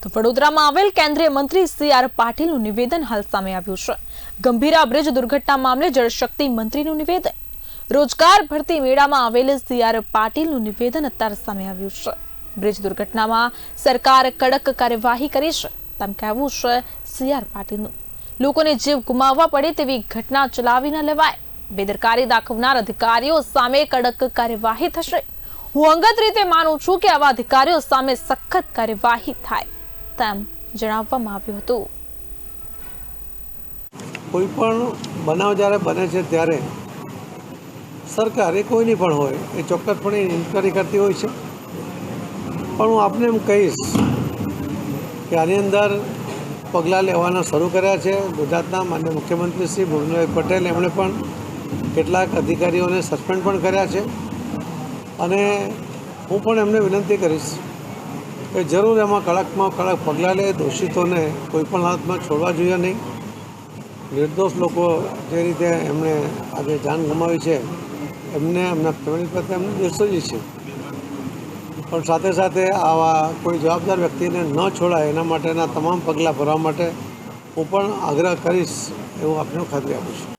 તો વડોદરામાં આવેલ કેન્દ્રીય મંત્રી સી.આર. પાટીલનું નિવેદન હાલ સામે આવ્યું છે। ગંભીરા બ્રિજ દુર્ઘટના મામલે જળશક્તિ મંત્રીનું નિવેદન। રોજગાર ભરતી મેળામાં આવેલ સી.આર. પાટીલનું નિવેદન અત્યારે સામે આવ્યું છે। બ્રિજ દુર્ઘટનામાં સરકાર કડક કાર્યવાહી કરી છે તેમ કહેવું છે સી.આર. પાટીલનું। લોકોને જીવ ગુમાવવા પડે તેવી ઘટના ચલાવી ન લેવાય। બેદરકારી દાખવનાર અધિકારીઓ સામે કડક કાર્યવાહી થશે। હું અંગત રીતે માનું છું કે આવા અધિકારીઓ સામે સખત કાર્યવાહી થાય તેમ જણાવવામાં આવ્યું હતું। કોઈ પણ બનાવ જ્યારે બને છે ત્યારે સરકાર એ કોઈની પણ હોય એ ચોક્કસપણે ઇન્ક્વાયરી કરતી હોય છે, પણ હું આપને એમ કહીશ કે આની અંદર પગલાં લેવાના શરૂ કર્યા છે। ગુજરાતના માનનીય મુખ્યમંત્રી શ્રી ભૂપેન્દ્રભાઈ પટેલ એમણે પણ કેટલાક અધિકારીઓને સસ્પેન્ડ પણ કર્યા છે અને હું પણ એમને વિનંતી કરીશ કે જરૂર એમાં કડકમાં કડક પગલાં લે। દોષિતોને કોઈપણ હાલતમાં છોડવા જોઈએ નહીં। નિર્દોષ લોકો જે રીતે એમણે આજે જાન ગુમાવી છે એમને એમના ફેમિલી પ્રત્યે એમને દિલસોજી છે, પણ સાથે સાથે આવા કોઈ જવાબદાર વ્યક્તિને ન છોડાય એના માટેના તમામ પગલાં ભરવા માટે હું પણ આગ્રહ કરીશ એવું આપને ખાતરી આપું છું।